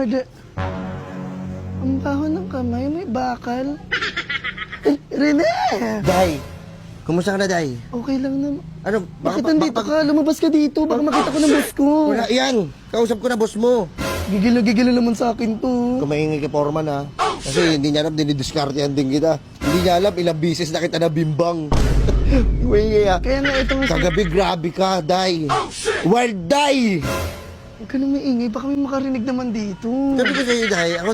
order. Ang baho ng kamay, may bakal. Rene! Day, kumusta ka na, Day? Okay lang naman. Ano? Bakit nandito ka? Lumabas ka dito. Baka makita ko ng boss ko. Wala, yan. Kausap ko na boss mo. Gigil na gigil naman sa akin to. Kumaingay kay Foreman, ha? Kasi hindi niya alam, dinidiskartehan din kita. Hindi niya alam, ilang bisis na kita nabimbang. Kumaingay, ha? Kaya nga ito nga Kagabi, grabe ka, Day. Wild Day! Huwag ka na maingay. Baka may makarinig naman dito. Sabi ko sa'yo, Day, ako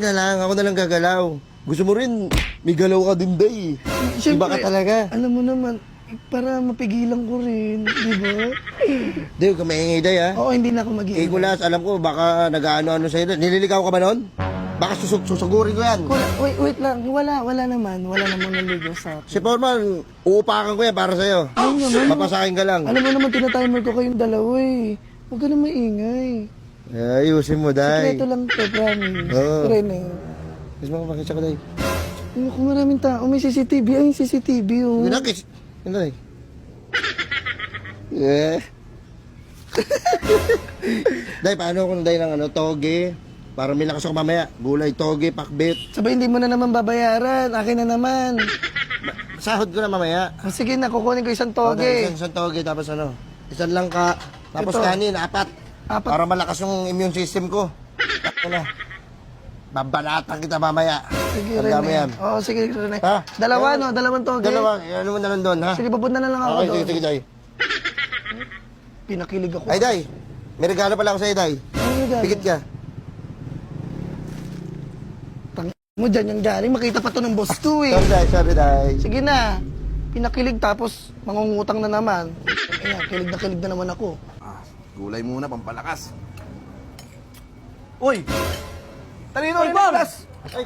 na lang gagalaw. Gusto mo rin, may galaw ka din, Day. Iba ka talaga. Alam mo naman, para mapigilan ko rin, di ba? Day, huwag ka maingay, Day, ha? Oo, hindi na ako mag-iingay. Kulas, alam ko, baka nag-ano-ano sa'yo. Nililigaw ka ba nun? Baka susugurin ko yan. Wait lang. Wala naman. Wala namang naligaw sa akin. Si Foreman, uupakan ko yan para sa'yo. Ay naman. Mapasakin ka lang. Alam mo naman, tinatimer ko kayong dalawa eh. Huwag ka na maingay. Ayusin mo, Day. Sikreto lang to, promise. Oo. Rene. Gusto mo makakita ko, Day. Ano kung maraming tao, may CCTV. Ay, CCTV oh. Yun na, kiss. Yun na, Day. Yeah. Day, paano kung Day ng toge? Para may lakas ako mamaya. Gulay, toge, pakbit. Sabay, hindi mo na naman babayaran. Akin na naman. Sahod ko na mamaya. Ah, sige na, kukunin ko isang O, Day, toge. isang toge, tapos ano? Isang langka. Tapos Ito. kanin, 4. Apat. Para malakas yung immune system ko. Ano? Babanatan kita mamaya. Sige, Tandaan mo yan. Rene. Oo, sige, Rene. Ha? Dalawa, no? Dalawang toge. Dalawa, ano mo na lang doon, ha? Sige, papunta na lang ako Okay, doon. sige, Day. Pinakilig ako. Ay, Day. May regalo pala ako sa'yo, Day. Ano yung galing? Pigit ka. Tang mo dyan yung galing. Makita pa to ng boss ko eh. Sorry, Day. Sige na. Pinakilig tapos mangungutang na naman. Ayan, kilig na naman ako. Ah, gulay muna, pampalakas. Uy! Talino, Uy, Bor! Ay,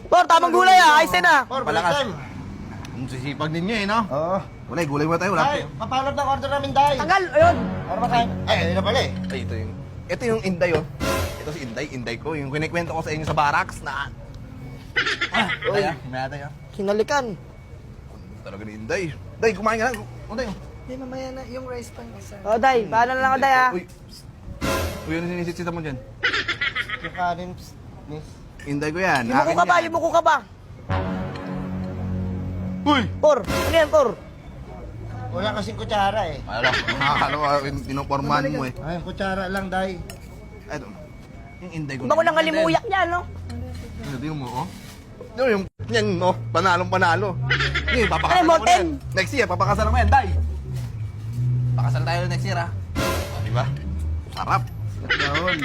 Bor, tamang gulay ah. Ayos na. Palakas. Time. Ang sisipag ninyo eh, no? Oo. Gulay muna tayo. Wala Ay, papalot ng order namin, Day. Tagal, ayun. Ano ba time? Ay, ayun na pala eh. Ay, ito yung Inday, oh. Ito si Inday ko. Yung kinikwento ko sa inyo sa barracks na... Uy. Himaya tayo. Hinalikan. Talaga ni Inday. Day, kumain ka na. Inday, oh. Hindi, mamaya na. Yung rice pan isa. O, Day. Paano na lang ako, Day ah. Uy, uy, ano sinisitsita mo dyan? Yung kanin, miss. Inday ko yan. Yumuko ka ba? Yumuko ka ba? Uy! Por, ano yan, Por? Wala kasing kutsara eh. Akala ko pinopormahan mo eh. Ay, kutsara lang, Day. Ito. Yung Inday ko. Iba ko nang halimuyak niya, no? Ito mo, oh. Yung yan, no? Panalong-panalo. Hindi, papakasalan Ano, ko na Morten? yan. Next year, papakasalan ko yan, Day. Pakasal tayo next year, ha? Diba? Sarap. Yun.